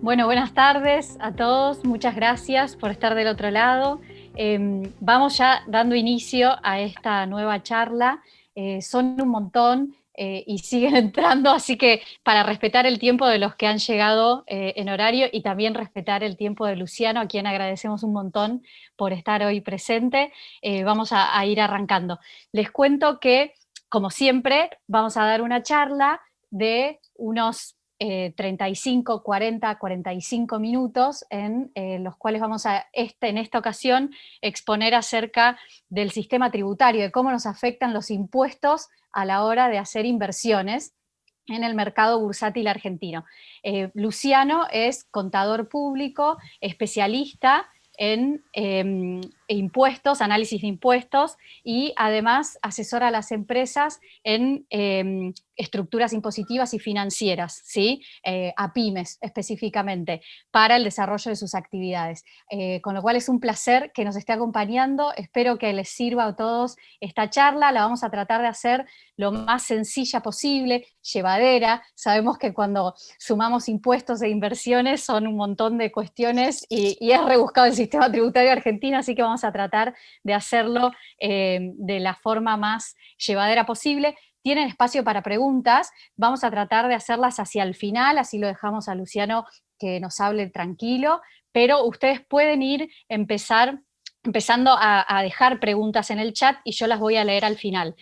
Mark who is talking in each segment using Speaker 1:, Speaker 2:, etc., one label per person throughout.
Speaker 1: Bueno, buenas tardes a todos. Muchas gracias por estar del otro lado. Vamos ya dando inicio a esta nueva charla. Son un montón y siguen entrando, así que para respetar el tiempo de los que han llegado en horario y también respetar el tiempo de Luciano, a quien agradecemos un montón por estar hoy presente, vamos a ir arrancando. Les cuento que, como siempre, vamos a dar una charla de unos 35, 40, 45 minutos en los cuales vamos a, en esta ocasión, exponer acerca del sistema tributario, de cómo nos afectan los impuestos a la hora de hacer inversiones en el mercado bursátil argentino. Luciano es contador público, especialista en impuestos, análisis de impuestos, y además asesora a las empresas en estructuras impositivas y financieras, ¿sí? A pymes específicamente, para el desarrollo de sus actividades. Con lo cual es un placer que nos esté acompañando. Espero que les sirva a todos esta charla. La vamos a tratar de hacer lo más sencilla posible, llevadera. Sabemos que cuando sumamos impuestos e inversiones son un montón de cuestiones y es rebuscado el sistema tributario argentino, así que vamos a tratar de hacerlo de la forma más llevadera posible. Tienen espacio para preguntas, vamos a tratar de hacerlas hacia el final, así lo dejamos a Luciano que nos hable tranquilo, pero ustedes pueden ir empezando a dejar preguntas en el chat y yo las voy a leer al final.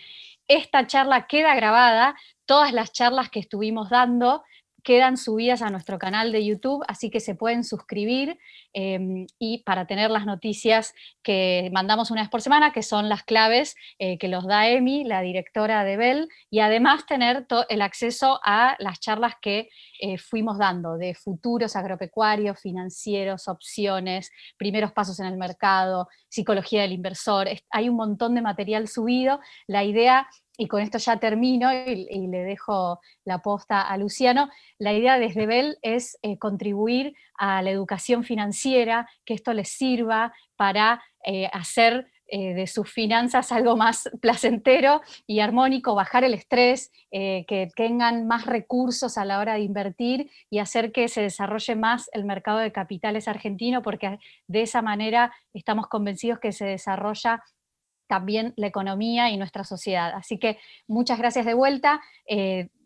Speaker 1: Esta charla queda grabada, todas las charlas que estuvimos dando quedan subidas a nuestro canal de YouTube, así que se pueden suscribir y para tener las noticias que mandamos una vez por semana, que son las claves que los da Emi, la directora de Bell, y además tener el acceso a las charlas que fuimos dando de futuros agropecuarios, financieros, opciones, primeros pasos en el mercado, psicología del inversor. Hay un montón de material subido. La idea, y con esto ya termino y le dejo la posta a Luciano, la idea desde Bell es contribuir a la educación financiera, que esto les sirva para hacer de sus finanzas algo más placentero y armónico, bajar el estrés, que tengan más recursos a la hora de invertir y hacer que se desarrolle más el mercado de capitales argentino, porque de esa manera estamos convencidos que se desarrolla también la economía y nuestra sociedad. Así que muchas gracias de vuelta.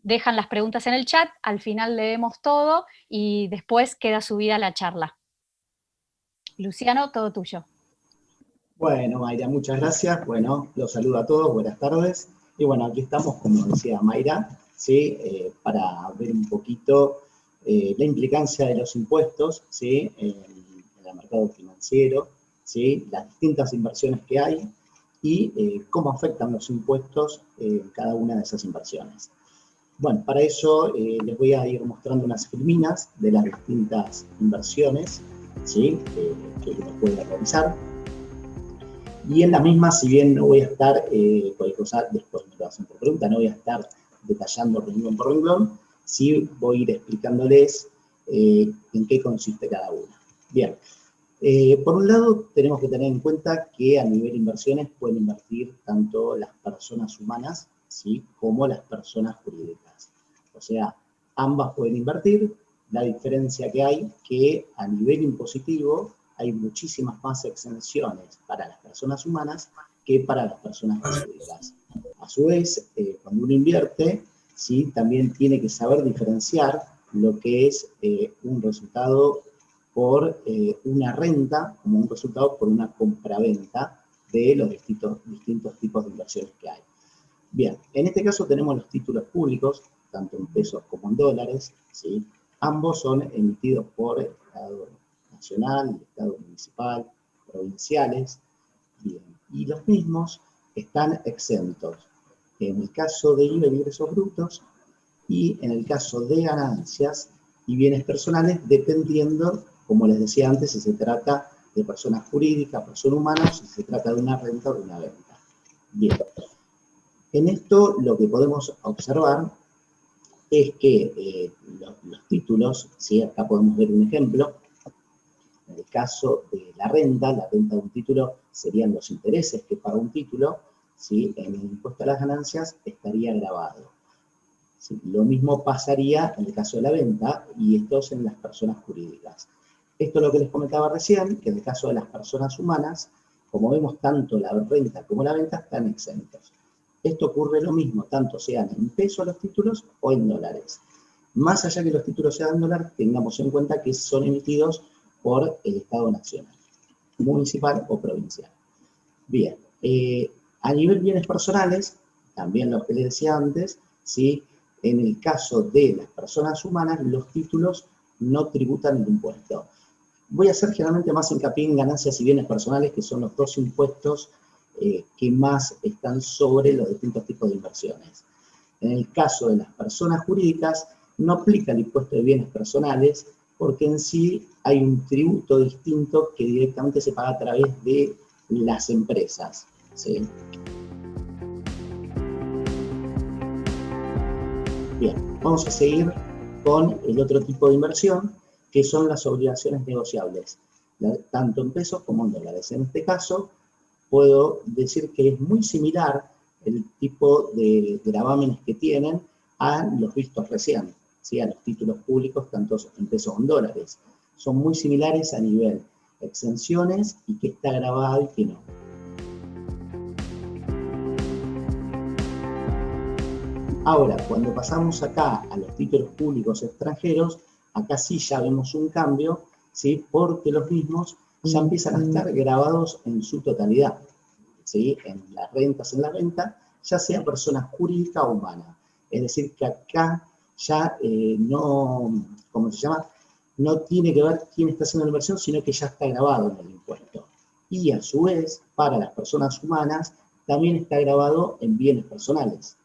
Speaker 1: Dejan las preguntas en el chat, al final leemos todo y después queda subida la charla. Luciano, todo tuyo.
Speaker 2: Bueno, Mayra, muchas gracias. Bueno, los saludo a todos, buenas tardes. Y bueno, aquí estamos, como decía Mayra, ¿sí? Para ver un poquito la implicancia de los impuestos, ¿sí? En el mercado financiero, ¿sí? Las distintas inversiones que hay y cómo afectan los impuestos en cada una de esas inversiones. Bueno, para eso les voy a ir mostrando unas filminas de las distintas inversiones, ¿sí? Que uno puede realizar. Y en la misma, si bien no voy a estar, cualquier cosa después me lo hacen por pregunta, no voy a estar detallando renglón por renglón, sí voy a ir explicándoles en qué consiste cada una. Bien, por un lado tenemos que tener en cuenta que a nivel de inversiones pueden invertir tanto las personas humanas, ¿sí? Como las personas jurídicas. O sea, ambas pueden invertir. La diferencia que hay que a nivel impositivo hay muchísimas más exenciones para las personas humanas que para las personas jurídicas. A su vez, cuando uno invierte, ¿sí? También tiene que saber diferenciar lo que es un resultado por una renta, como un resultado por una compraventa de los distintos tipos de inversiones que hay. Bien, en este caso tenemos los títulos públicos, tanto en pesos como en dólares, ¿sí? Ambos son emitidos por el Estado nacional, el Estado municipal, provinciales, bien, y los mismos están exentos en el caso de IVA y ingresos brutos y en el caso de ganancias y bienes personales, dependiendo, como les decía antes, si se trata de personas jurídicas, personas humanas, si se trata de una renta o de una venta. Bien, en esto lo que podemos observar es que los títulos, ¿sí? Acá podemos ver un ejemplo. En el caso de la renta de un título serían los intereses que paga un título, ¿sí? En el impuesto a las ganancias estaría grabado. ¿sí? Lo mismo pasaría en el caso de la venta, y esto es en las personas jurídicas. Esto es lo que les comentaba recién, que en el caso de las personas humanas, como vemos, tanto la renta como la venta están exentos. Esto ocurre lo mismo, tanto sean en pesos los títulos o en dólares. Más allá que los títulos sean en dólar, tengamos en cuenta que son emitidos por el Estado Nacional, municipal o provincial. Bien, a nivel bienes personales, también lo que les decía antes, ¿sí? En el caso de las personas humanas, los títulos no tributan el impuesto. Voy a hacer generalmente más hincapié en ganancias y bienes personales, que son los dos impuestos que más están sobre los distintos tipos de inversiones. En el caso de las personas jurídicas, no aplica el impuesto de bienes personales, porque en sí hay un tributo distinto que directamente se paga a través de las empresas, ¿sí? Bien, vamos a seguir con el otro tipo de inversión, que son las obligaciones negociables, tanto en pesos como en dólares. En este caso, puedo decir que es muy similar el tipo de gravámenes que tienen a los vistos recién, ¿sí? A los títulos públicos, tanto en pesos como en dólares. Son muy similares a nivel exenciones y qué está grabado y qué no. Ahora, cuando pasamos acá a los títulos públicos extranjeros, acá sí ya vemos un cambio, ¿sí? Porque los mismos ya empiezan a estar grabados en su totalidad, ¿sí? En las rentas, en la venta, ya sea persona jurídica o humana. Es decir, que acá ya no, ¿cómo se llama? No tiene que ver quién está haciendo la inversión, sino que ya está grabado en el impuesto. Y a su vez, para las personas humanas, también está grabado en bienes personales,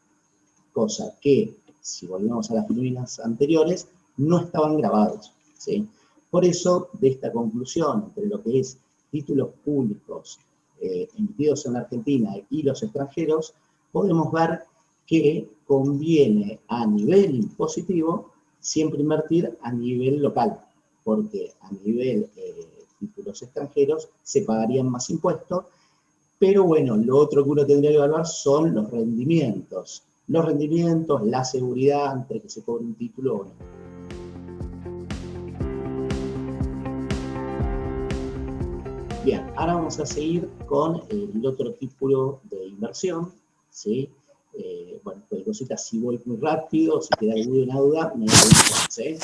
Speaker 2: cosa que, si volvemos a las filipinas anteriores, no estaban grabados, ¿sí? Por eso, de esta conclusión entre lo que es títulos públicos emitidos en la Argentina y los extranjeros, podemos ver que conviene a nivel impositivo siempre invertir a nivel local, porque a nivel títulos extranjeros se pagarían más impuestos, pero bueno, lo otro que uno tendría que evaluar son los rendimientos. Los rendimientos, la seguridad entre que se cobre un título o no. Bien, ahora vamos a seguir con el otro tipo de inversión, ¿sí? Bueno, pues cositas, si voy muy rápido, si queda alguna duda, me avisan, ¿sí?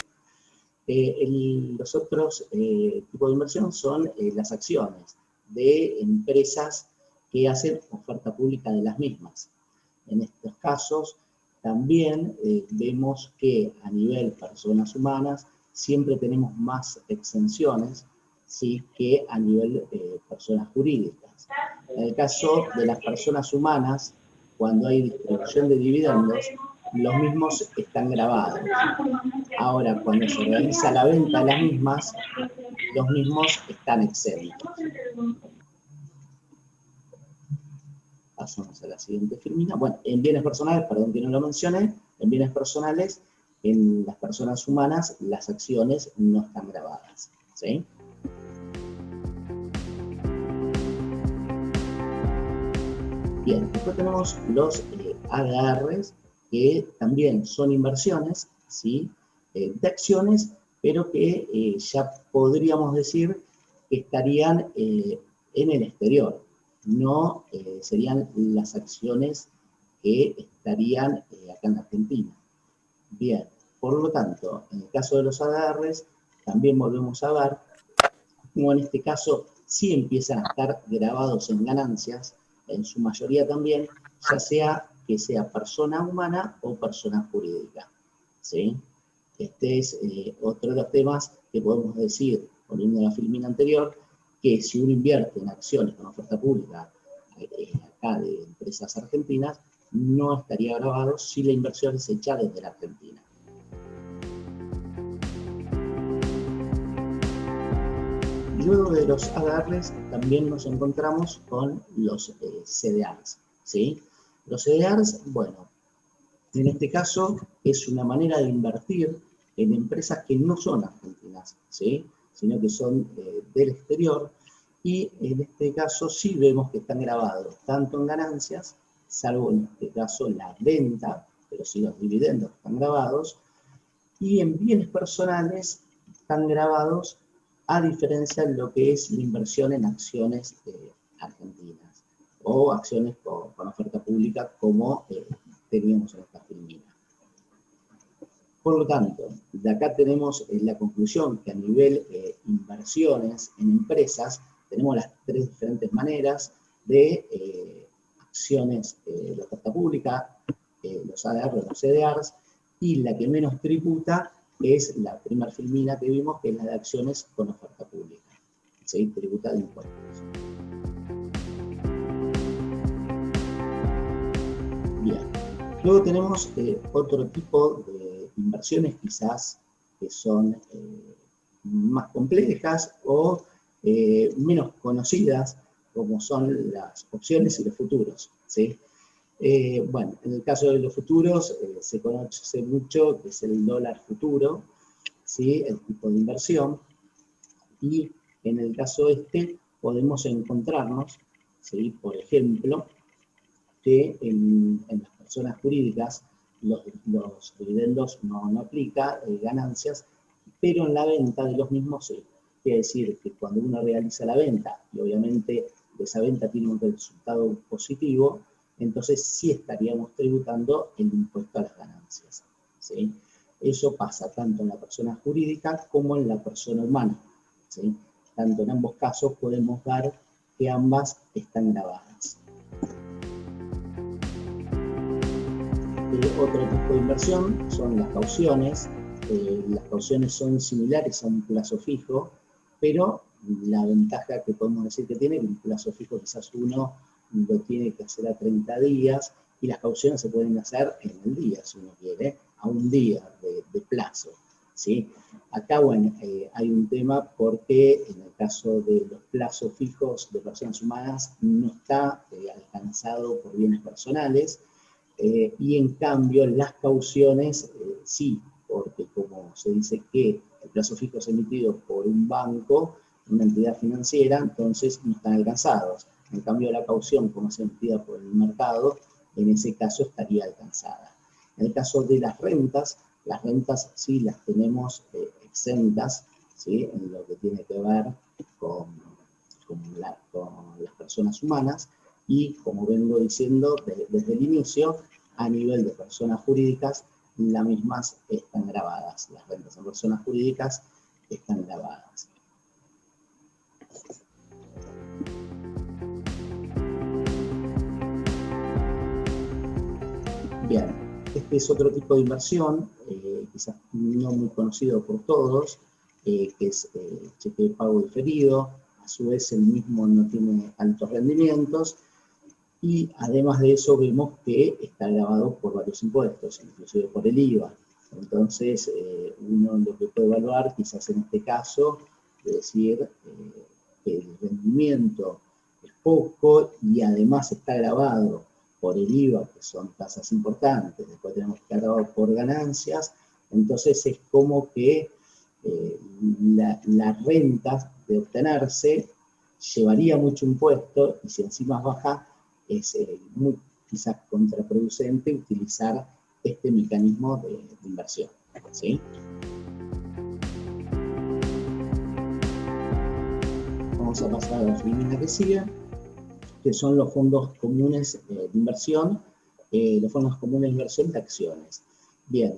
Speaker 2: Los otros tipos de inversión son las acciones de empresas que hacen oferta pública de las mismas. En estos casos, también vemos que a nivel personas humanas siempre tenemos más exenciones, ¿sí? Que a nivel personas jurídicas. En el caso de las personas humanas, cuando hay distribución de dividendos, los mismos están grabados. Ahora, cuando se realiza la venta de las mismas, los mismos están exentos. Pasamos a la siguiente filmina. Bueno, en bienes personales, perdón que no lo mencioné, en bienes personales, en las personas humanas, las acciones no están grabadas, ¿sí? Bien, después tenemos los ADRs, que también son inversiones, ¿sí? De acciones, pero que ya podríamos decir que estarían en el exterior. No serían las acciones que estarían acá en Argentina. Bien, por lo tanto, en el caso de los ADRs, también volvemos a ver como en este caso sí empiezan a estar grabados en ganancias, en su mayoría también, ya sea que sea persona humana o persona jurídica, ¿sí? Este es otro de los temas que podemos decir, volviendo a la filmina anterior, que si uno invierte en acciones con oferta pública acá de empresas argentinas, no estaría grabado si la inversión es hecha desde la Argentina. Luego de los ADRs también nos encontramos con los CDRs, ¿sí? Los CDRs, bueno, en este caso es una manera de invertir en empresas que no son argentinas, ¿sí? Sino que son del exterior, y en este caso sí vemos que están grabados tanto en ganancias, salvo en este caso la venta pero sí los dividendos están grabados, y en bienes personales están grabados a diferencia de lo que es la inversión en acciones argentinas, o acciones con oferta pública como teníamos en esta filmina. Por lo tanto, de acá tenemos la conclusión que a nivel inversiones en empresas, tenemos las tres diferentes maneras de acciones de oferta pública, los ADR, los CDRs, y la que menos tributa es la primera filmina que vimos, que es la de acciones con oferta pública. ¿Sí? Tributa de impuestos. Bien. Luego tenemos otro tipo de inversiones quizás que son más complejas o menos conocidas, como son las opciones y los futuros, ¿sí? Bueno, en el caso de los futuros se conoce mucho que es el dólar futuro, ¿sí? El tipo de inversión, y en el caso este podemos encontrarnos, ¿sí? Por ejemplo, que en las personas jurídicas los dividendos no aplica ganancias, pero en la venta de los mismos sí. Quiere decir que cuando uno realiza la venta, y obviamente de esa venta tiene un resultado positivo, entonces sí estaríamos tributando el impuesto a las ganancias, ¿sí? Eso pasa tanto en la persona jurídica como en la persona humana, ¿sí? Tanto en ambos casos podemos ver que ambas están grabadas. Otro tipo de inversión son las cauciones. Las cauciones son similares a un plazo fijo, pero la ventaja que podemos decir que tiene, que un plazo fijo quizás uno lo tiene que hacer a 30 días, y las cauciones se pueden hacer en el día, si uno quiere, a un día de plazo, ¿sí? Acá, bueno, hay un tema porque en el caso de los plazos fijos de personas humanas no está alcanzado por bienes personales, y en cambio las cauciones sí, porque como se dice que el plazo fijo es emitido por un banco, una entidad financiera, entonces no están alcanzados. En cambio la caución, como es emitida por el mercado, en ese caso estaría alcanzada. En el caso de las rentas sí las tenemos exentas, ¿sí? En lo que tiene que ver con las personas humanas, y como vengo diciendo desde el inicio, a nivel de personas jurídicas, las mismas están grabadas. Las rentas en personas jurídicas están grabadas. Bien, este es otro tipo de inversión, quizás no muy conocido por todos, que es cheque de pago diferido. A su vez el mismo no tiene altos rendimientos, y además de eso vemos que está grabado por varios impuestos, inclusive por el IVA. Entonces uno lo que puede evaluar quizás en este caso es decir que el rendimiento es poco y además está grabado por el IVA, que son tasas importantes. Después tenemos que estar grabado por ganancias. Entonces es como que la renta de obtenerse llevaría mucho impuesto, y si encima baja, es muy quizás contraproducente utilizar este mecanismo de inversión, ¿sí? Vamos a pasar a la filmina que sigue, que son los fondos comunes de inversión, los fondos comunes de inversión de acciones. Bien,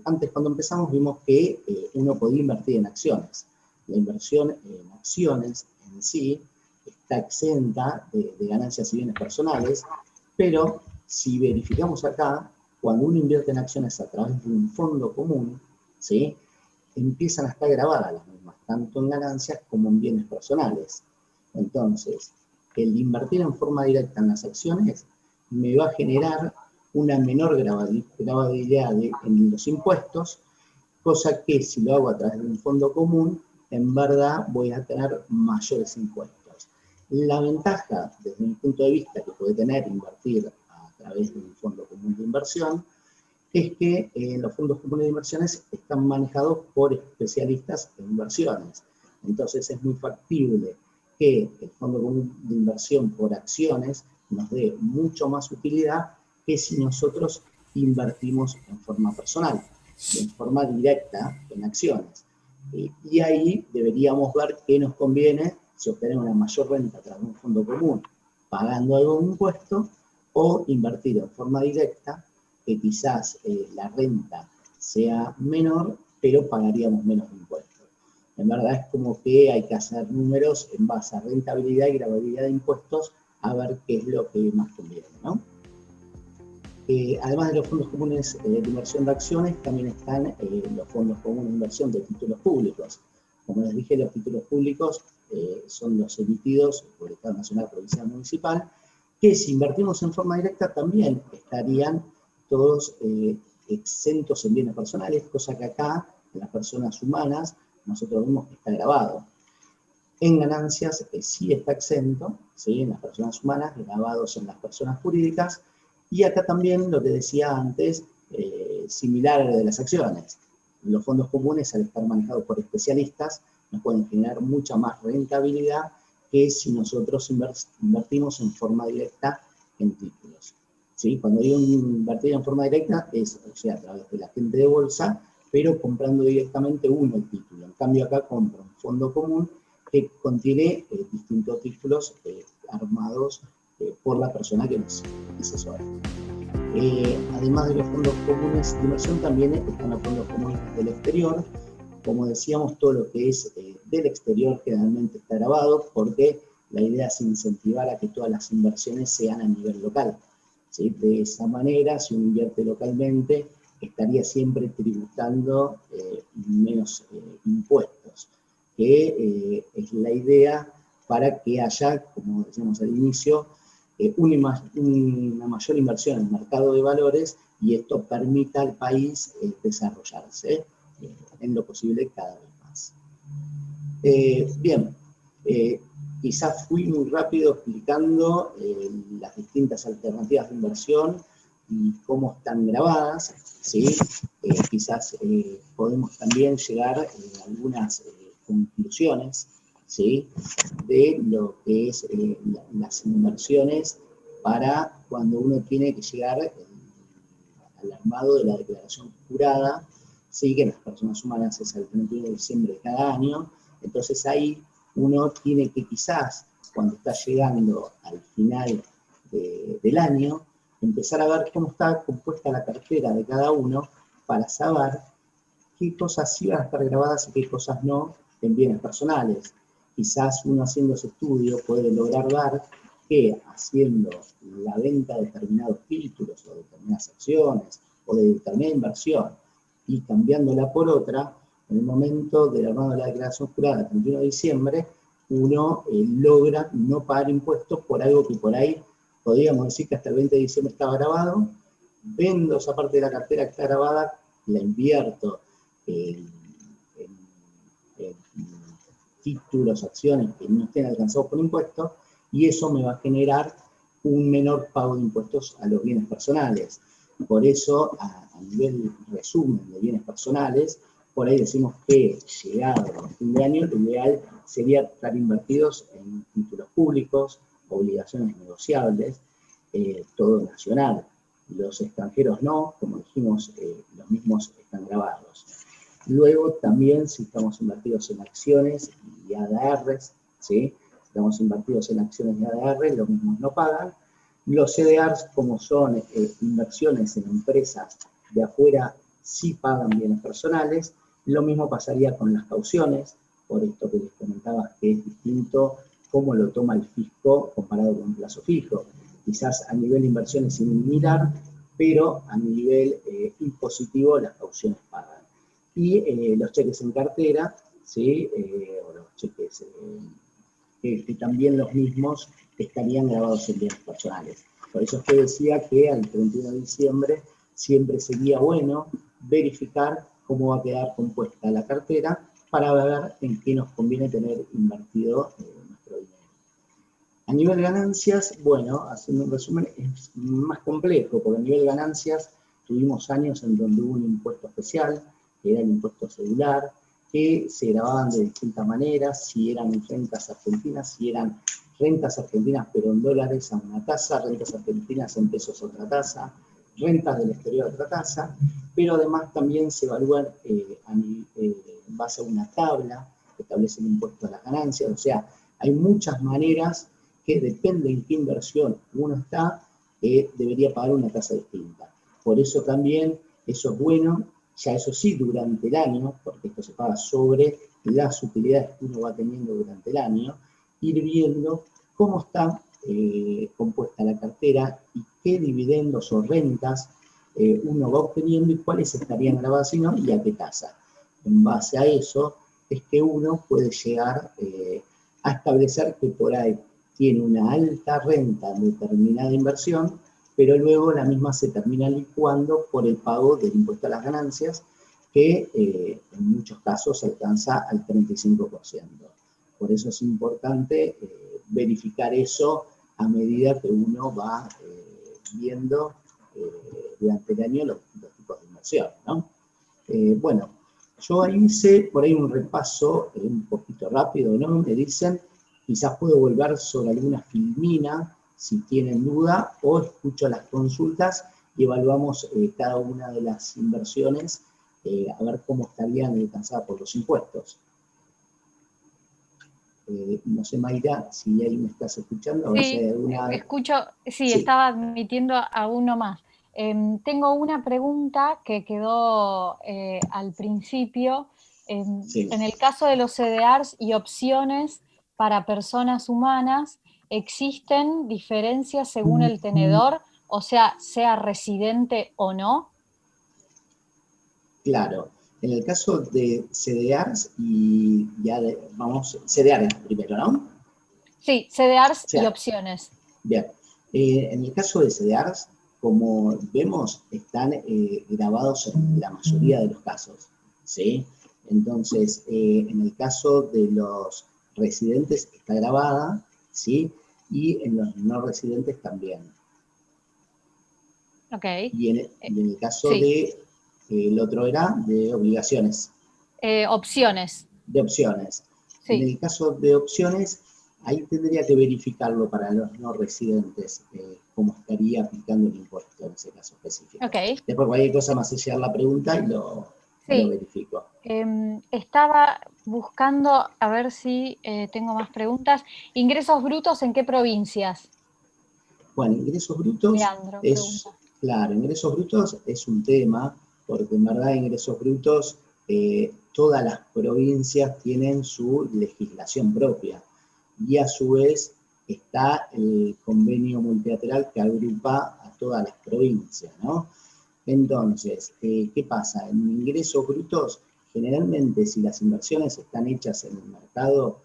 Speaker 2: antes cuando empezamos vimos que uno podía invertir en acciones. La inversión en acciones en sí está exenta de ganancias y bienes personales, pero si verificamos acá, cuando uno invierte en acciones a través de un fondo común, ¿sí? Empiezan a estar grabadas las mismas, tanto en ganancias como en bienes personales. Entonces, el invertir en forma directa en las acciones me va a generar una menor grababilidad en los impuestos, cosa que si lo hago a través de un fondo común, en verdad voy a tener mayores impuestos. La ventaja, desde mi punto de vista, que puede tener invertir a través de un fondo común de inversión, es que los fondos comunes de inversiones están manejados por especialistas en inversiones. Entonces es muy factible que el fondo común de inversión por acciones nos dé mucho más utilidad que si nosotros invertimos en forma personal, en forma directa, en acciones. Y ahí deberíamos ver qué nos conviene, si obtener una mayor renta a través de un fondo común, pagando algo de impuesto, o invertir en forma directa, que quizás la renta sea menor, pero pagaríamos menos impuestos. En verdad es como que hay que hacer números en base a rentabilidad y gravabilidad de impuestos, a ver qué es lo que más conviene, ¿no? Además de los fondos comunes de inversión de acciones, también están los fondos comunes de inversión de títulos públicos. Como les dije, los títulos públicos son los emitidos por el Estado Nacional, Provincial, Municipal, que si invertimos en forma directa también estarían todos exentos en bienes personales, cosa que acá, en las personas humanas, nosotros vemos que está grabado. En ganancias sí está exento, ¿sí? En las personas humanas, grabados en las personas jurídicas. Y acá también lo que decía antes, similar a lo de las acciones. Los fondos comunes, al estar manejados por especialistas, nos pueden generar mucha más rentabilidad que si nosotros invertimos en forma directa en títulos. ¿Sí? Cuando digo invertir en forma directa, es, o sea, a través de la gente de bolsa, pero comprando directamente uno el título. En cambio acá compro un fondo común que contiene distintos títulos armados por la persona que nos asesora. Además de los fondos comunes de inversión, también están los fondos comunes del exterior. Como decíamos, todo lo que es del exterior generalmente está grabado, porque la idea es incentivar a que todas las inversiones sean a nivel local, ¿sí? De esa manera, si uno invierte localmente, estaría siempre tributando menos impuestos, que es la idea para que haya, como decíamos al inicio, una mayor inversión en el mercado de valores, y esto permita al país desarrollarse en lo posible cada vez más. Bien, quizás fui muy rápido explicando las distintas alternativas de inversión y cómo están grabadas, ¿sí? Quizás podemos también llegar a algunas conclusiones, ¿sí? De lo que es las inversiones para cuando uno tiene que llegar al armado de la declaración jurada, ¿sí? Que en las personas humanas es el 31 de diciembre de cada año. Entonces ahí uno tiene que quizás, cuando está llegando al final del año, empezar a ver cómo está compuesta la cartera de cada uno, para saber qué cosas sí van a estar grabadas y qué cosas no en bienes personales. Quizás uno haciendo ese estudio puede lograr ver que haciendo la venta de determinados títulos o determinadas acciones o de determinada inversión y cambiándola por otra, en el momento del armado de la declaración jurada el 31 de diciembre, uno logra no pagar impuestos por algo que por ahí podríamos decir que hasta el 20 de diciembre estaba grabado, vendo esa parte de la cartera que está grabada, la invierto en títulos, acciones que no estén alcanzados por impuestos, y eso me va a generar un menor pago de impuestos a los bienes personales. Por eso, a nivel resumen de bienes personales, por ahí decimos que llegado a fin de año, lo ideal sería estar invertidos en títulos públicos, obligaciones negociables, todo nacional. Los extranjeros no, como dijimos, los mismos están grabados. Luego también, si estamos invertidos en acciones y ADRs, ¿sí? Si estamos invertidos en acciones y ADR, los mismos no pagan. Los CDRs, como son inversiones en empresas de afuera, sí pagan bienes personales. Lo mismo pasaría con las cauciones, por esto que les comentaba que es distinto cómo lo toma el fisco comparado con un plazo fijo. Quizás a nivel de inversión es similar, pero a nivel impositivo las cauciones pagan. Y los cheques en cartera, ¿sí? O los cheques que también los mismos estarían grabados en bienes personales. Por eso es que decía que al 31 de diciembre siempre sería bueno verificar cómo va a quedar compuesta la cartera para ver en qué nos conviene tener invertido nuestro dinero. A nivel de ganancias, bueno, haciendo un resumen, es más complejo, porque a nivel de ganancias tuvimos años en donde hubo un impuesto especial, que era el impuesto celular, que se grababan de distintas maneras, si eran rentas argentinas, si eran rentas argentinas pero en dólares a una tasa, rentas argentinas en pesos a otra tasa, rentas del exterior a otra tasa, pero además también se evalúan en base a una tabla que establece el impuesto a las ganancias, o sea, hay muchas maneras que depende en qué inversión uno está, debería pagar una tasa distinta. Por eso también eso es bueno, ya eso sí durante el año, porque esto se paga sobre las utilidades que uno va teniendo durante el año, ir viendo cómo está compuesta la cartera y qué dividendos o rentas uno va obteniendo y cuáles estarían grabadas y no, y a qué tasa. En base a eso es que uno puede llegar a establecer que por ahí tiene una alta renta en determinada inversión, pero luego la misma se termina licuando por el pago del impuesto a las ganancias, que en muchos casos alcanza al 35%. Por eso es importante verificar eso a medida que uno va viendo durante el año los tipos de inversión, ¿no? Bueno, yo ahí hice por ahí un repaso un poquito rápido, ¿no? Me dicen, quizás puedo volver sobre alguna filmina, si tienen duda, o escucho las consultas y evaluamos cada una de las inversiones, a ver cómo estarían alcanzadas por los impuestos. No sé, Mayra, si ahí me estás escuchando, a ver si hay alguna...
Speaker 1: escucho, sí,
Speaker 2: Sí.
Speaker 1: estaba admitiendo a uno más. Tengo una pregunta que quedó al principio.
Speaker 2: Sí.
Speaker 1: En el caso de los CDRs y opciones para personas humanas, ¿existen diferencias según el tenedor? O sea residente o no.
Speaker 2: Claro. En el caso de CDRs y ya vamos, CDRs primero, ¿no?
Speaker 1: Sí, CDRs y
Speaker 2: CDR.
Speaker 1: opciones.
Speaker 2: Bien. En el caso de CDRs, como vemos, están grabados en la mayoría de los casos, ¿sí? Entonces, en el caso de los residentes está grabada, ¿sí? Y en los no residentes también.
Speaker 1: Ok.
Speaker 2: Y en el caso
Speaker 1: Sí.
Speaker 2: de, el otro era de obligaciones.
Speaker 1: Opciones.
Speaker 2: De opciones.
Speaker 1: Sí.
Speaker 2: En el caso de opciones, ahí tendría que verificarlo para los no residentes, cómo estaría aplicando el impuesto en ese caso específico.
Speaker 1: Okay.
Speaker 2: Después cualquier cosa más allá la pregunta y lo verifico.
Speaker 1: Estaba buscando, a ver si tengo más preguntas. ¿Ingresos brutos en qué provincias?
Speaker 2: Bueno, ingresos brutos
Speaker 1: Leandro,
Speaker 2: es,
Speaker 1: pregunta.
Speaker 2: claro, ingresos brutos es un tema, porque en verdad ingresos brutos todas las provincias tienen su legislación propia y a su vez está el convenio multilateral que agrupa a todas las provincias, ¿no? Entonces, ¿qué pasa? En ingresos brutos, generalmente si las inversiones están hechas en el mercado,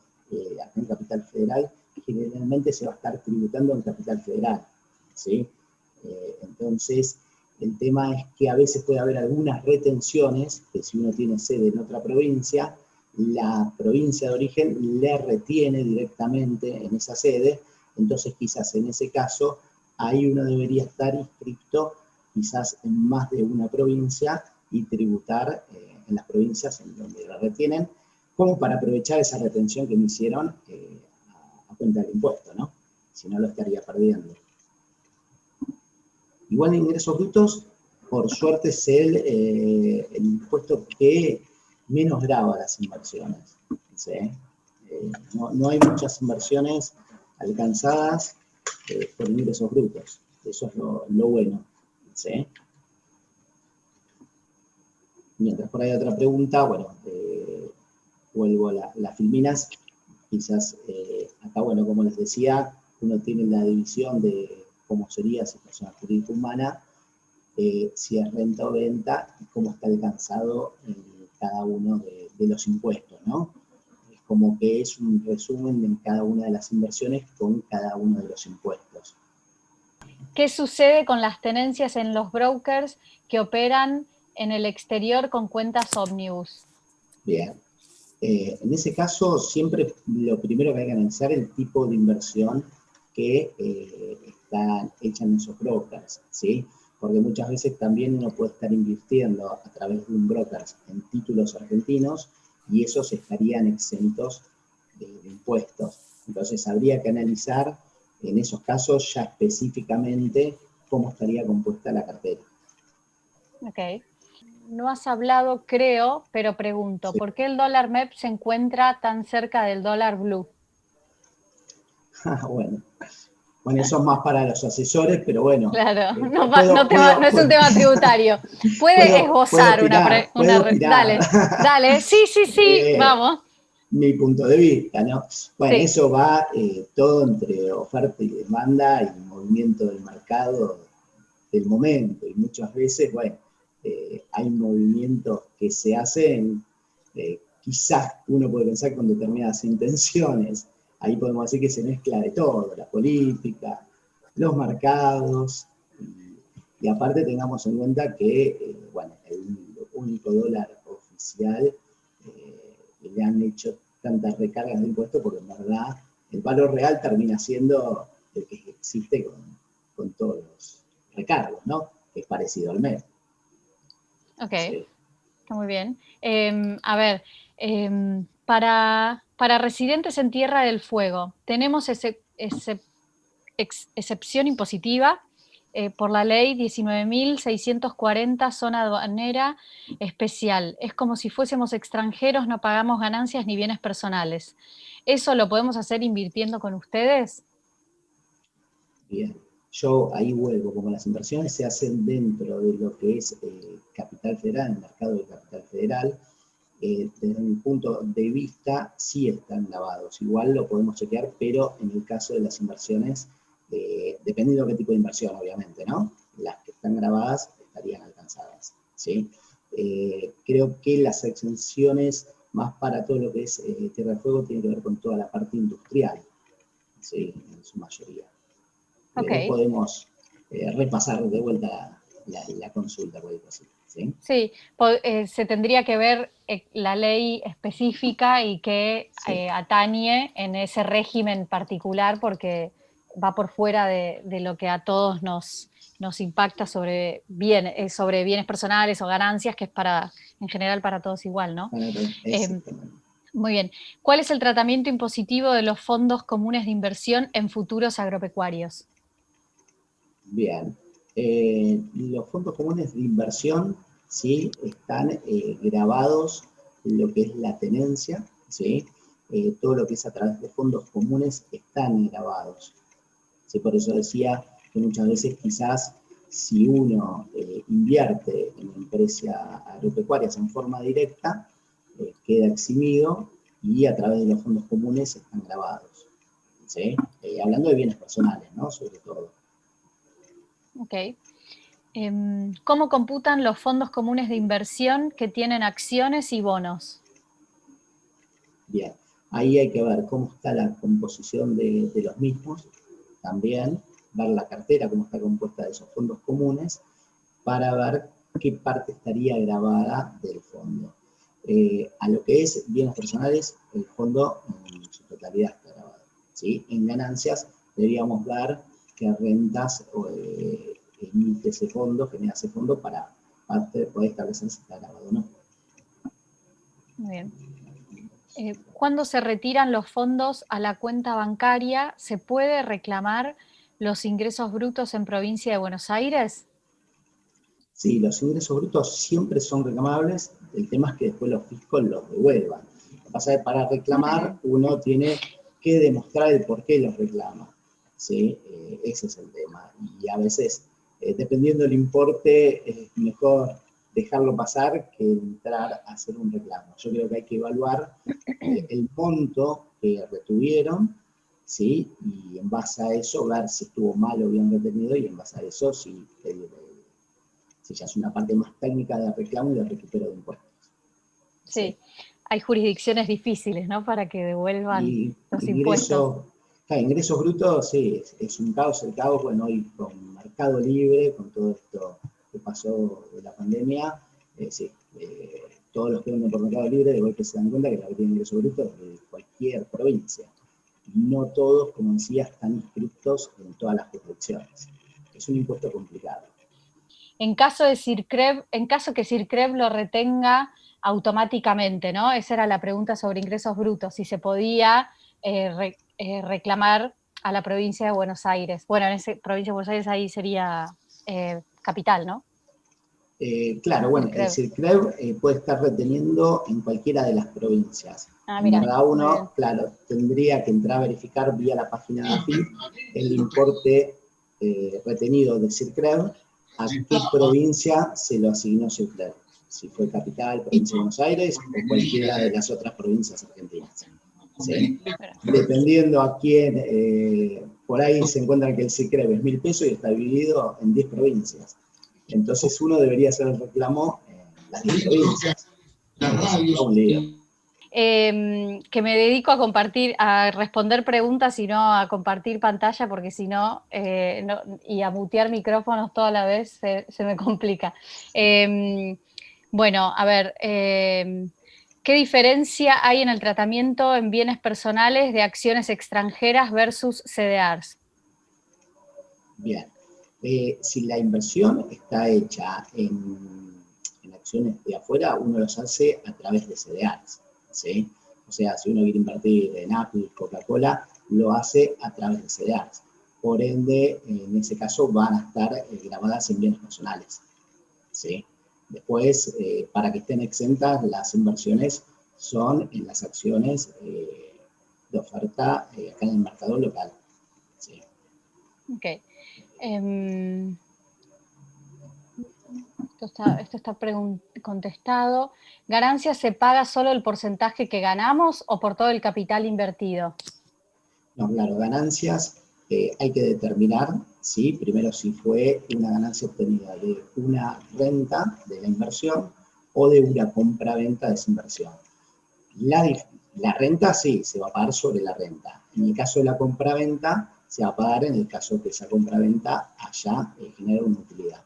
Speaker 2: acá en Capital Federal, generalmente se va a estar tributando en Capital Federal, ¿sí? Entonces, el tema es que a veces puede haber algunas retenciones, que si uno tiene sede en otra provincia, la provincia de origen le retiene directamente en esa sede, entonces quizás en ese caso, ahí uno debería estar inscrito quizás en más de una provincia y tributar en las provincias en donde la retienen, como para aprovechar esa retención que me hicieron a cuenta del impuesto, ¿no? Si no lo estaría perdiendo. Igual en ingresos brutos, por suerte es el impuesto que menos grava las inversiones, ¿sí? No hay muchas inversiones alcanzadas por ingresos brutos, eso es lo bueno, ¿sí? Mientras por ahí otra pregunta, bueno, vuelvo a las filminas, quizás acá, bueno, como les decía, uno tiene la división de cómo sería si persona jurídica humana, si es renta o venta, y cómo está alcanzado cada uno de los impuestos, ¿no? Es como que es un resumen de cada una de las inversiones con cada uno de los impuestos.
Speaker 1: ¿Qué sucede con las tenencias en los brokers que operan en el exterior con cuentas ómnibus?
Speaker 2: Bien. En ese caso, siempre lo primero que hay que analizar es el tipo de inversión que está hecha en esos brokers, ¿sí? Porque muchas veces también uno puede estar invirtiendo a través de un broker en títulos argentinos y esos estarían exentos de impuestos. Entonces habría que analizar en esos casos ya específicamente cómo estaría compuesta la cartera.
Speaker 1: Ok. No has hablado, creo, pero pregunto,
Speaker 2: Sí.
Speaker 1: ¿por qué el dólar MEP se encuentra tan cerca del dólar blue?
Speaker 2: Bueno, eso es más para los asesores, pero bueno,
Speaker 1: Claro, no, no es un
Speaker 2: puedo,
Speaker 1: tema tributario. Puede
Speaker 2: puedo
Speaker 1: esbozar
Speaker 2: opinar, puedo opinar.
Speaker 1: Dale, dale, sí, sí, sí,
Speaker 2: Eh,
Speaker 1: vamos.
Speaker 2: Mi punto de vista, ¿no? Bueno,
Speaker 1: Sí,
Speaker 2: eso va todo entre oferta y demanda y movimiento del mercado del momento. Y muchas veces, bueno, hay movimientos que se hacen, quizás uno puede pensar con determinadas intenciones. Ahí podemos decir que se mezcla de todo, la política, los mercados. Y aparte tengamos en cuenta que, bueno, el único dólar oficial le han hecho tantas recargas de impuestos porque en verdad el valor real termina siendo el que existe con todos los recargos, ¿no? Que es parecido al MEP.
Speaker 1: ok,
Speaker 2: Sí.
Speaker 1: está muy bien. A ver, para residentes en Tierra del Fuego, tenemos excepción impositiva por la ley 19.640, zona aduanera especial. Es como si fuésemos extranjeros, no pagamos ganancias ni bienes personales. ¿Eso lo podemos hacer invirtiendo con ustedes?
Speaker 2: Bien. Yo ahí vuelvo, como las inversiones se hacen dentro de lo que es Capital Federal, el mercado de Capital Federal, desde mi punto de vista sí están grabados. Igual lo podemos chequear, pero en el caso de las inversiones, dependiendo de qué tipo de inversión, obviamente, ¿no? Las que están grabadas estarían alcanzadas, ¿sí? Creo que las exenciones, más para todo lo que es Tierra del Fuego, tienen que ver con toda la parte industrial, ¿sí? En su mayoría.
Speaker 1: Ok,
Speaker 2: Después podemos repasar de vuelta la consulta, puede decir, ¿sí?
Speaker 1: sí, se tendría que ver la ley específica y que
Speaker 2: Sí.
Speaker 1: atañe en ese régimen particular porque va por fuera de lo que a todos nos impacta sobre bienes personales o ganancias, que es en general para todos igual, ¿no? Eh,
Speaker 2: Exactamente.
Speaker 1: Muy bien. ¿Cuál es el tratamiento impositivo de los fondos comunes de inversión en futuros agropecuarios?
Speaker 2: Bien. Los fondos comunes de inversión, ¿sí? Están grabados en lo que es la tenencia, ¿sí? Todo lo que es a través de fondos comunes están grabados. ¿Sí? Por eso decía que muchas veces quizás si uno invierte en empresas agropecuarias en forma directa, queda eximido y a través de los fondos comunes están grabados. ¿Sí? Hablando de bienes personales, ¿no? Sobre todo.
Speaker 1: Ok. ¿Cómo computan los fondos comunes de inversión que tienen acciones y bonos?
Speaker 2: Bien, ahí hay que ver cómo está la composición de los mismos, también ver la cartera, cómo está compuesta de esos fondos comunes, para ver qué parte estaría grabada del fondo. A lo que es bienes personales, el fondo en su totalidad está grabado. ¿Sí? En ganancias deberíamos ver qué rentas emite ese fondo, genera ese fondo para poder establecer si está grabado o no.
Speaker 1: Muy bien. Cuando se retiran los fondos a la cuenta bancaria, ¿se puede reclamar los ingresos brutos en provincia de Buenos Aires?
Speaker 2: Sí, los ingresos brutos siempre son reclamables, el tema es que después los fiscos los devuelvan. Lo que pasa es que para
Speaker 1: Muy
Speaker 2: reclamar
Speaker 1: bien.
Speaker 2: uno tiene que demostrar el por qué los reclama. ¿Sí? Ese es el tema. Y a veces, dependiendo del importe, es mejor dejarlo pasar que entrar a hacer un reclamo. Yo creo que hay que evaluar el monto que retuvieron, ¿sí? Y en base a eso ver si estuvo mal o bien retenido y en base a eso si ya es una parte más técnica de reclamo y de recupero de impuestos. Sí.
Speaker 1: Sí, hay jurisdicciones difíciles, ¿no? Para que devuelvan
Speaker 2: Y
Speaker 1: los impuestos.
Speaker 2: ingresos brutos, sí, es un caos. El caos, bueno, hoy con Mercado Libre, con todo esto que pasó de la pandemia, sí, todos los que venden por Mercado Libre de golpe se dan cuenta que la tienen ingresos brutos de cualquier provincia. No todos, como decía, están inscritos en todas las jurisdicciones. Es un impuesto complicado.
Speaker 1: En caso que CIRCREV lo retenga automáticamente, ¿no? Esa era la pregunta sobre ingresos brutos, si se podía reclamar a la provincia de Buenos Aires. Bueno, en esa provincia de Buenos Aires ahí sería capital, ¿no?
Speaker 2: Claro, bueno, el
Speaker 1: CIRCREV.
Speaker 2: CIRCREV puede estar reteniendo en cualquiera de las provincias.
Speaker 1: Ah,
Speaker 2: En
Speaker 1: mira,
Speaker 2: verdad
Speaker 1: muy bien.
Speaker 2: uno, claro, tendría que entrar a verificar vía la página de AFIP el importe retenido de CIRCREV, a qué provincia se lo asignó CIRCREV. Si fue capital, provincia de Buenos Aires o cualquiera de las otras provincias argentinas. ¿Sí? Dependiendo a quién, por ahí se encuentra que el CIRCREV es 1.000 pesos y está dividido en 10 provincias. Entonces uno debería hacer el reclamo en las 10 provincias. Es un lío.
Speaker 1: Que me dedico a compartir, a responder preguntas y no a compartir pantalla, porque si no, y a mutear micrófonos toda la vez se me complica. Bueno, a ver, ¿qué diferencia hay en el tratamiento en bienes personales de acciones extranjeras versus CDRs?
Speaker 2: Bien. Si la inversión está hecha en acciones de afuera, uno los hace a través de CDRs, ¿sí? O sea, si uno quiere invertir en Apple, Coca-Cola, lo hace a través de CDRs. Por ende, en ese caso van a estar grabadas en bienes personales, ¿sí? Después, para que estén exentas, las inversiones son en las acciones de oferta acá en el mercado local, ¿sí?
Speaker 1: Ok. Esto está contestado. ¿Ganancia se paga solo el porcentaje que ganamos o por todo el capital invertido?
Speaker 2: No, claro, ganancias hay que determinar, ¿sí? Primero si fue una ganancia obtenida de una renta de la inversión o de una compra-venta de esa inversión. La renta sí, se va a pagar sobre la renta. En el caso de la compra-venta, se va a pagar en el caso que esa compra-venta haya generado una utilidad.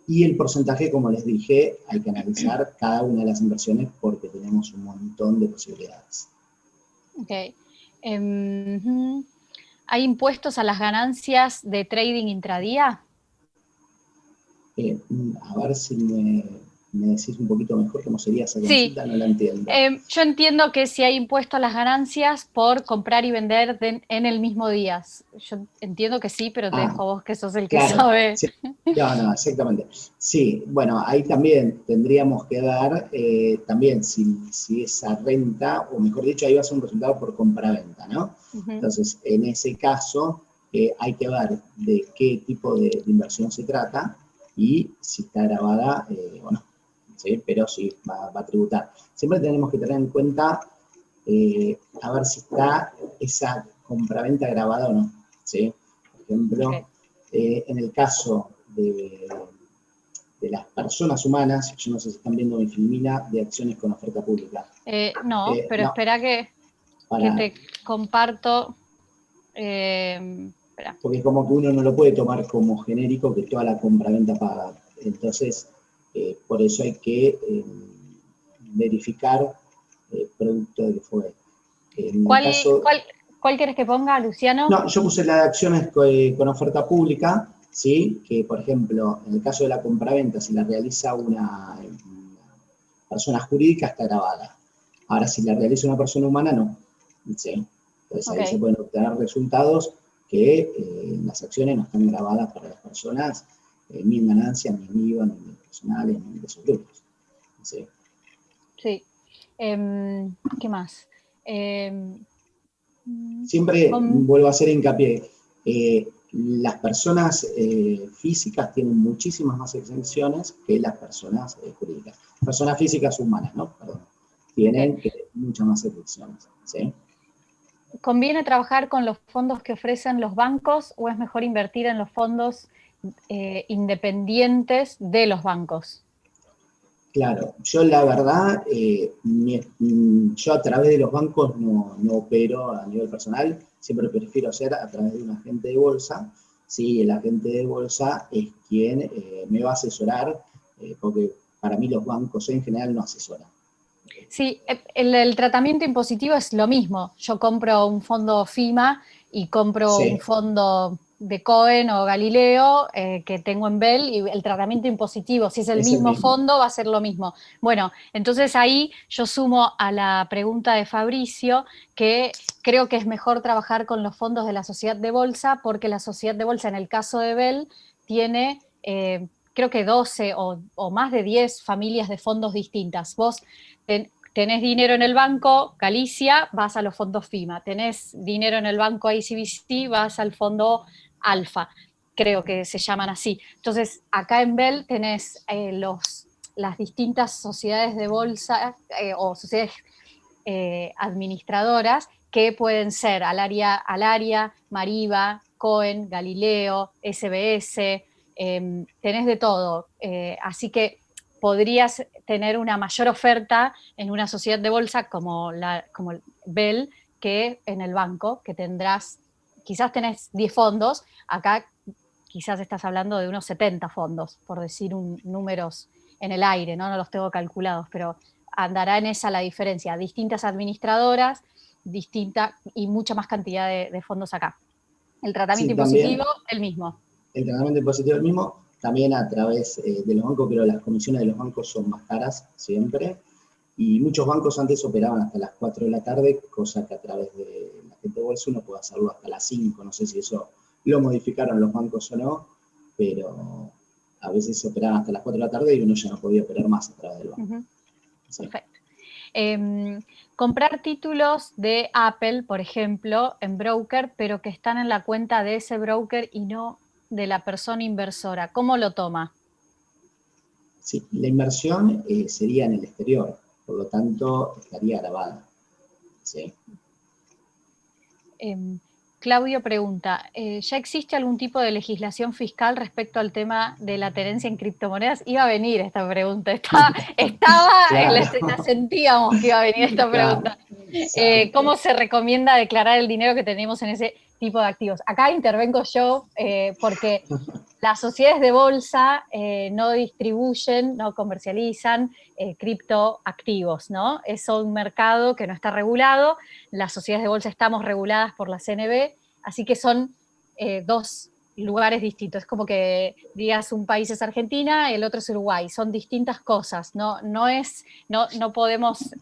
Speaker 2: Y el porcentaje, como les dije, hay que analizar cada una de las inversiones porque tenemos un montón de posibilidades.
Speaker 1: Ok. ¿Hay impuestos a las ganancias de trading intradía?
Speaker 2: A ver si me decís un poquito mejor cómo sería esa
Speaker 1: Sí.
Speaker 2: consulta, no la entiendo.
Speaker 1: Yo entiendo que si hay impuesto a las ganancias por comprar y vender en el mismo día. Yo entiendo que sí, pero te dejo a vos que sos el que
Speaker 2: Claro,
Speaker 1: sabe.
Speaker 2: sí. No, exactamente. Sí, bueno, ahí también tendríamos que dar, también si esa renta, o mejor dicho, ahí va a ser un resultado por compra-venta, ¿no? Entonces, en ese caso, hay que ver de qué tipo de inversión se trata y si está grabada, bueno, ¿sí? Pero sí, va a tributar. Siempre tenemos que tener en cuenta, a ver si está esa compraventa grabada o no, ¿sí? Por ejemplo, en el caso de las personas humanas, yo no sé si están viendo mi filmina de acciones con oferta pública.
Speaker 1: No, pero
Speaker 2: no,
Speaker 1: espera que te comparto.
Speaker 2: Porque como que uno no lo puede tomar como genérico que toda la compraventa paga. Entonces, por eso hay que verificar el producto de que fue. En el caso,
Speaker 1: ¿Cuál querés que ponga, Luciano?
Speaker 2: no, yo puse la de acciones con oferta pública, ¿sí? Que, por ejemplo, en el caso de la compraventa, si la realiza una persona jurídica, está grabada. Ahora, si la realiza una persona humana, no. ¿Sí? Entonces, ahí se pueden obtener resultados que las acciones no están grabadas para las personas, ni en ganancias, ni en IVA, ni en personales, ni en esos grupos. ¿Sí?
Speaker 1: Sí. ¿Qué más?
Speaker 2: Siempre vuelvo a hacer hincapié. Las personas físicas tienen muchísimas más exenciones que las personas jurídicas. Personas físicas humanas, ¿no? Perdón. Tienen muchas más exenciones. ¿Sí?
Speaker 1: ¿Conviene trabajar con los fondos que ofrecen los bancos o es mejor invertir en los fondos independientes de los bancos?
Speaker 2: Claro, yo la verdad, yo a través de los bancos no opero a nivel personal, siempre prefiero hacer a través de un agente de bolsa. Sí, el agente de bolsa es quien me va a asesorar, porque para mí los bancos en general no asesoran.
Speaker 1: Sí, el tratamiento impositivo es lo mismo. Yo compro un fondo FIMA y compro un fondo de Cohen o Galileo que tengo en Bell y el tratamiento impositivo, si es el mismo fondo, va a ser lo mismo. Bueno, entonces ahí yo sumo a la pregunta de Fabricio que creo que es mejor trabajar con los fondos de la sociedad de bolsa porque la sociedad de bolsa, en el caso de Bell, tiene creo que 12 o más de 10 familias de fondos distintas. Vos tenés dinero en el banco Galicia, vas a los fondos FIMA. Tenés dinero en el banco ICBC, vas al fondo Alfa. Creo que se llaman así. Entonces, acá en Bell tenés las distintas sociedades de bolsa o sociedades administradoras que pueden ser Alaria, Mariva, Cohen, Galileo, SBS, tenés de todo. Así que podrías tener una mayor oferta en una sociedad de bolsa como Bell que en el banco, que quizás tenés 10 fondos, acá quizás estás hablando de unos 70 fondos, por decir números en el aire, ¿no? No los tengo calculados, pero andará en esa la diferencia. Distintas administradoras, distinta y mucha más cantidad de fondos acá. El tratamiento
Speaker 2: Sí,
Speaker 1: impositivo,
Speaker 2: también
Speaker 1: el mismo.
Speaker 2: el tratamiento impositivo es el mismo, también a través de los bancos, pero las comisiones de los bancos son más caras siempre, y muchos bancos antes operaban hasta las 4 de la tarde, cosa que a través de la gente de bolsa uno puede hacerlo hasta las 5, no sé si eso lo modificaron los bancos o no, pero a veces operaban hasta las 4 de la tarde y uno ya no podía operar más a través del banco. Sí.
Speaker 1: Perfecto. Comprar títulos de Apple, por ejemplo, en broker, pero que están en la cuenta de ese broker y no de la persona inversora. ¿Cómo lo toma?
Speaker 2: Sí, la inversión sería en el exterior, por lo tanto estaría grabada. Sí.
Speaker 1: Claudio pregunta, ¿ya existe algún tipo de legislación fiscal respecto al tema de la tenencia en criptomonedas? Iba a venir esta pregunta, la sentíamos que iba a venir esta pregunta.
Speaker 2: Claro,
Speaker 1: ¿Cómo se recomienda declarar el dinero que tenemos en ese tipo de activos? Acá intervengo yo porque las sociedades de bolsa no distribuyen, no comercializan criptoactivos, ¿no? Es un mercado que no está regulado, las sociedades de bolsa estamos reguladas por la CNB, así que son dos lugares distintos. Es como que digas un país es Argentina, el otro es Uruguay, son distintas cosas, no podemos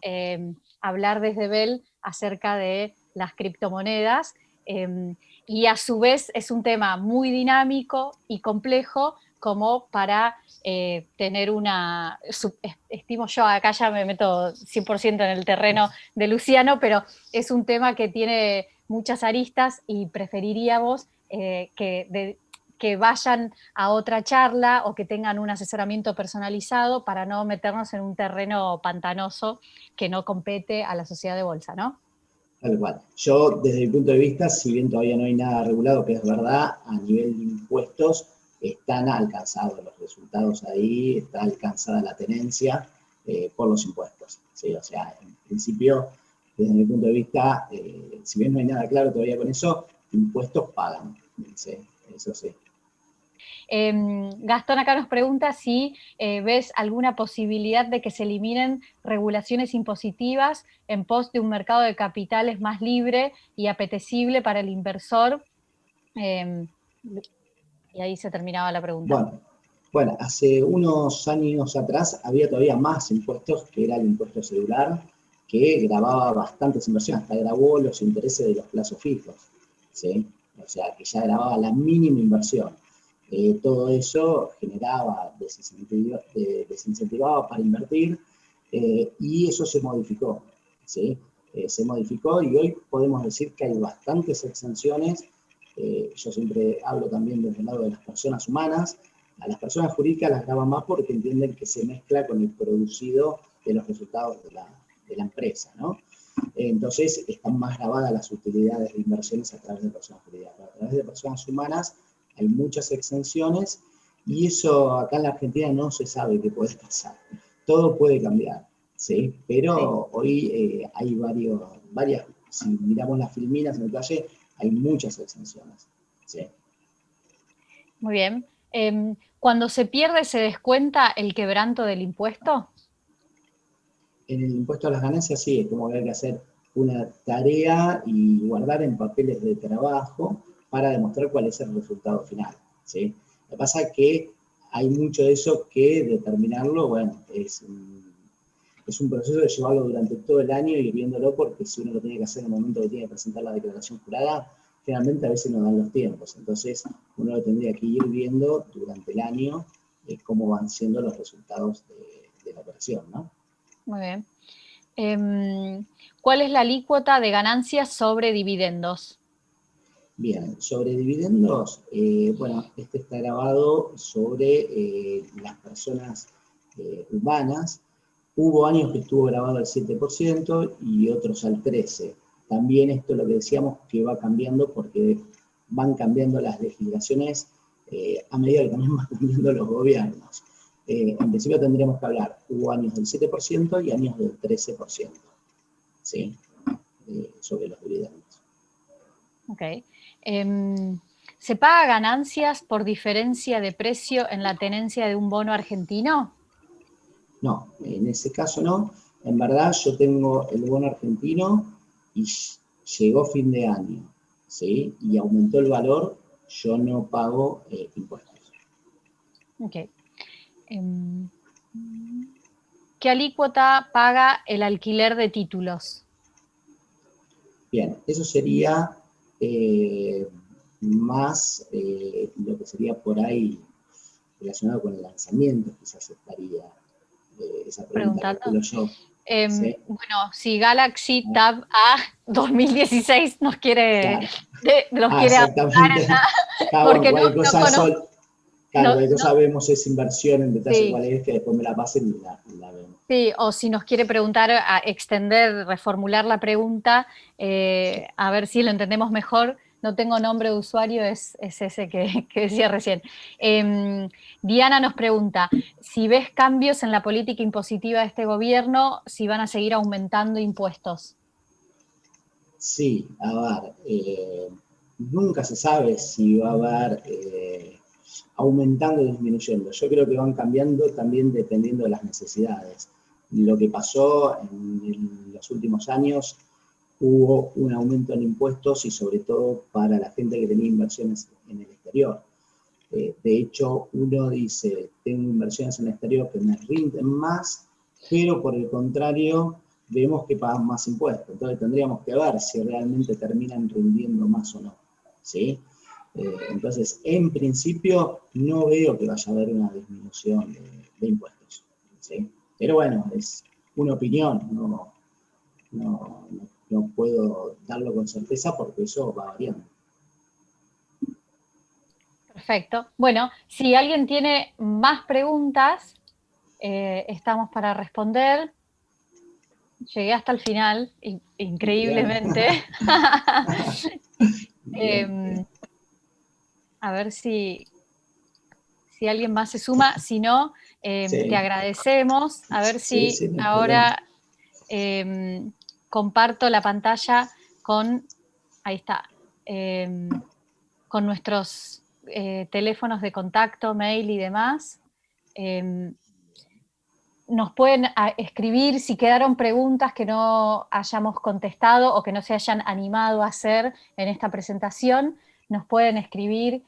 Speaker 1: hablar desde Bell acerca de las criptomonedas, y a su vez es un tema muy dinámico y complejo como para tener estimo yo, acá ya me meto 100% en el terreno de Luciano, pero es un tema que tiene muchas aristas y preferiríamos que vayan a otra charla o que tengan un asesoramiento personalizado para no meternos en un terreno pantanoso que no compete a la sociedad de bolsa, ¿no?
Speaker 2: tal cual. Yo, desde mi punto de vista, si bien todavía no hay nada regulado, que es verdad, a nivel de impuestos están alcanzados los resultados ahí, está alcanzada la tenencia por los impuestos. ¿Sí? O sea, en principio, desde mi punto de vista, si bien no hay nada claro todavía con eso, impuestos pagan. ¿Sí? Eso sí.
Speaker 1: Gastón acá nos pregunta si ves alguna posibilidad de que se eliminen regulaciones impositivas en pos de un mercado de capitales más libre y apetecible para el inversor. Y ahí se terminaba la pregunta.
Speaker 2: Bueno, hace unos años atrás había todavía más impuestos, que era el impuesto celular, que gravaba bastantes inversiones, hasta gravó los intereses de los plazos fijos, ¿sí? O sea, que ya gravaba la mínima inversión. Todo eso generaba, desincentivaba para invertir, y eso se modificó, ¿sí? Se modificó y hoy podemos decir que hay bastantes exenciones. Yo siempre hablo también desde el lado de las personas humanas. A las personas jurídicas las graban más porque entienden que se mezcla con el producido de los resultados de la empresa, ¿no? Entonces están más grabadas las utilidades de inversiones a través de personas jurídicas. Pero a través de personas humanas hay muchas exenciones y eso acá en la Argentina no se sabe qué puede pasar. Todo puede cambiar, ¿sí? Pero sí, hoy hay varias, si miramos las filminas en el detalle, hay muchas exenciones. ¿Sí?
Speaker 1: Muy bien. Cuando se pierde, ¿se descuenta el quebranto del impuesto?
Speaker 2: En el impuesto a las ganancias sí, es como que hay que hacer una tarea y guardar en papeles de trabajo para demostrar cuál es el resultado final. ¿Sí? Lo que pasa es que hay mucho de eso que determinarlo, bueno, es un proceso de llevarlo durante todo el año y ir viéndolo, porque si uno lo tiene que hacer en el momento que tiene que presentar la declaración jurada, generalmente a veces no dan los tiempos, entonces uno lo tendría que ir viendo durante el año cómo van siendo los resultados de la operación, ¿no?
Speaker 1: Muy bien. ¿Cuál es la alícuota de ganancias sobre dividendos?
Speaker 2: Bien, sobre dividendos, bueno, este está grabado sobre las personas humanas. Hubo años que estuvo grabado al 7% y otros al 13%. También esto es lo que decíamos que va cambiando porque van cambiando las legislaciones a medida que también van cambiando los gobiernos. En principio tendríamos que hablar, hubo años del 7% y años del 13%, ¿sí? Sobre los dividendos.
Speaker 1: Ok. ¿Se paga ganancias por diferencia de precio en la tenencia de un bono argentino?
Speaker 2: No, en ese caso no. En verdad yo tengo el bono argentino y llegó fin de año, ¿sí? Y aumentó el valor, yo no pago impuestos.
Speaker 1: Ok. ¿Qué alícuota paga el alquiler de títulos?
Speaker 2: Bien, eso sería más lo que sería por ahí relacionado con el lanzamiento, quizás estaría esa pregunta,
Speaker 1: Preguntando.
Speaker 2: calculo yo. ¿Sí?
Speaker 1: Bueno, si Galaxy Tab A 2016 nos quiere,
Speaker 2: Claro.
Speaker 1: los
Speaker 2: Ah,
Speaker 1: quiere apuntar
Speaker 2: exactamente. Bueno,
Speaker 1: porque no,
Speaker 2: cualquier
Speaker 1: no
Speaker 2: cosa
Speaker 1: conozco.
Speaker 2: claro, cualquier cosa vemos esa inversión en detalle
Speaker 1: Sí,
Speaker 2: cuál es, que después me la pasen y la vemos.
Speaker 1: sí, o si nos quiere preguntar, a extender, reformular la pregunta, a ver si lo entendemos mejor. No tengo nombre de usuario, es ese que decía recién. Diana nos pregunta, si ves cambios en la política impositiva de este gobierno, si van a seguir aumentando impuestos.
Speaker 2: Sí, a ver, nunca se sabe si va a haber aumentando o disminuyendo. Yo creo que van cambiando también dependiendo de las necesidades. Lo que pasó en los últimos años, hubo un aumento en impuestos y sobre todo para la gente que tenía inversiones en el exterior. De hecho, uno dice, tengo inversiones en el exterior que me rinden más, pero por el contrario, vemos que pagan más impuestos. Entonces tendríamos que ver si realmente terminan rindiendo más o no. ¿Sí? Entonces, en principio, no veo que vaya a haber una disminución de impuestos. ¿Sí? Pero bueno, es una opinión, no puedo darlo con certeza porque eso va variando.
Speaker 1: Perfecto. Bueno, si alguien tiene más preguntas, estamos para responder. Llegué hasta el final,
Speaker 2: Bien.
Speaker 1: increíblemente.
Speaker 2: Bien, bien.
Speaker 1: A ver si alguien más se suma. Si no, te
Speaker 2: Sí,
Speaker 1: agradecemos. A ver
Speaker 2: sí,
Speaker 1: si
Speaker 2: sí, no hay problema.
Speaker 1: ahora comparto la pantalla con, ahí está, con nuestros teléfonos de contacto, mail y demás. Nos pueden escribir si quedaron preguntas que no hayamos contestado o que no se hayan animado a hacer en esta presentación. Nos pueden escribir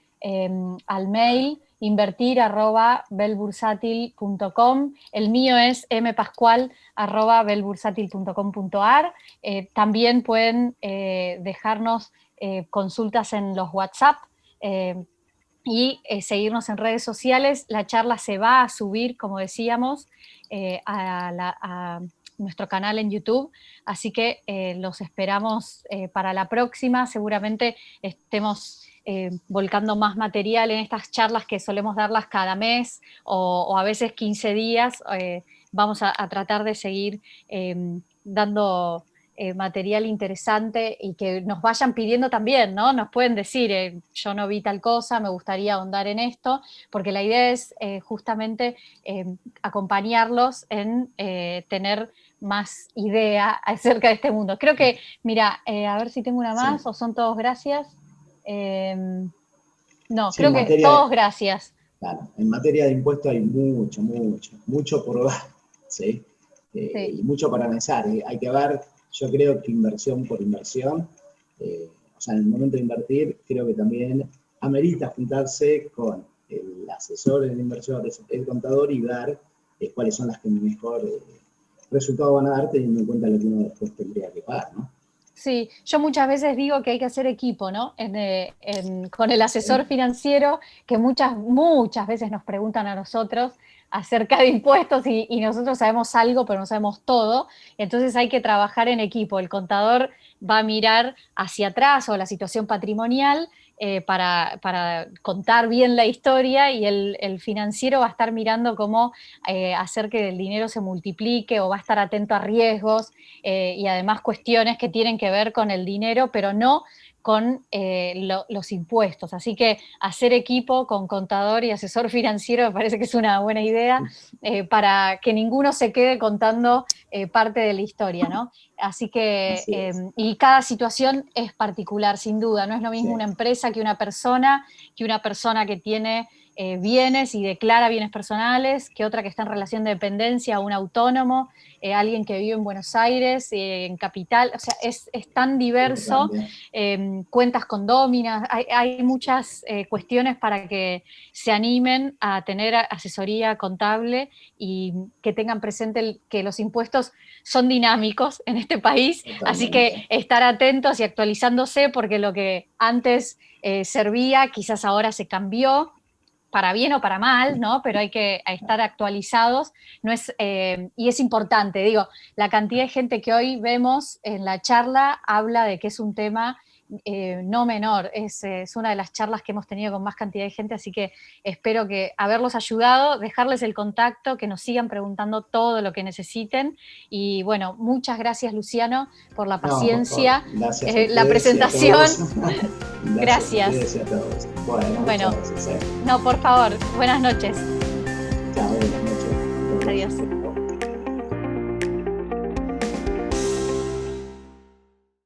Speaker 1: al mail invertir@belbursatil.com. El mío es mpascual@belbursatil.com.ar. También pueden dejarnos consultas en los WhatsApp. Y seguirnos en redes sociales. La charla se va a subir, como decíamos, a nuestro canal en YouTube, así que los esperamos para la próxima. Seguramente estemos volcando más material en estas charlas que solemos darlas cada mes o a veces 15 días. Vamos a tratar de seguir dando material interesante y que nos vayan pidiendo también, ¿no? Nos pueden decir, yo no vi tal cosa, me gustaría ahondar en esto, porque la idea es justamente acompañarlos en tener más idea acerca de este mundo. Creo que, mira, a ver si tengo una
Speaker 2: Sí,
Speaker 1: más o son todos gracias. No,
Speaker 2: sí,
Speaker 1: creo que todos gracias.
Speaker 2: claro, en materia de impuestos hay mucho por ver, ¿sí?
Speaker 1: Sí.
Speaker 2: Y mucho para pensar. Hay que ver, yo creo que inversión por inversión, o sea, en el momento de invertir, creo que también amerita juntarse con el asesor en inversores, el contador, y ver cuáles son las que mejor resultado van a dar, teniendo en cuenta lo que uno después tendría que pagar, ¿no?
Speaker 1: Sí, yo muchas veces digo que hay que hacer equipo, ¿no? Con el asesor financiero, que muchas veces nos preguntan a nosotros acerca de impuestos y nosotros sabemos algo, pero no sabemos todo. Entonces hay que trabajar en equipo. El contador va a mirar hacia atrás o la situación patrimonial para contar bien la historia y el financiero va a estar mirando cómo hacer que el dinero se multiplique o va a estar atento a riesgos y además cuestiones que tienen que ver con el dinero, pero no con los impuestos. Así que hacer equipo con contador y asesor financiero me parece que es una buena idea para que ninguno se quede contando parte de la historia, ¿no? Así que, y cada situación es particular, sin duda. No es lo mismo una empresa que una persona que tiene bienes y declara bienes personales, que otra que está en relación de dependencia, un autónomo, alguien que vive en Buenos Aires, en Capital. O sea, es tan diverso, cuentas condóminas, hay muchas cuestiones para que se animen a tener asesoría contable y que tengan presente que los impuestos son dinámicos en este país, así que estar atentos y actualizándose porque lo que antes servía quizás ahora se cambió, para bien o para mal, ¿no? Pero hay que estar actualizados, no es, y es importante, digo, la cantidad de gente que hoy vemos en la charla habla de que es un tema no menor, es una de las charlas que hemos tenido con más cantidad de gente, así que espero que haberlos ayudado, dejarles el contacto, que nos sigan preguntando todo lo que necesiten, y bueno, muchas gracias Luciano por la paciencia,
Speaker 2: gracias a
Speaker 1: la presentación.
Speaker 2: Gracias. A todos.
Speaker 1: Bueno, no, por favor, buenas noches.
Speaker 2: Chao, buenas noches.
Speaker 1: Adiós.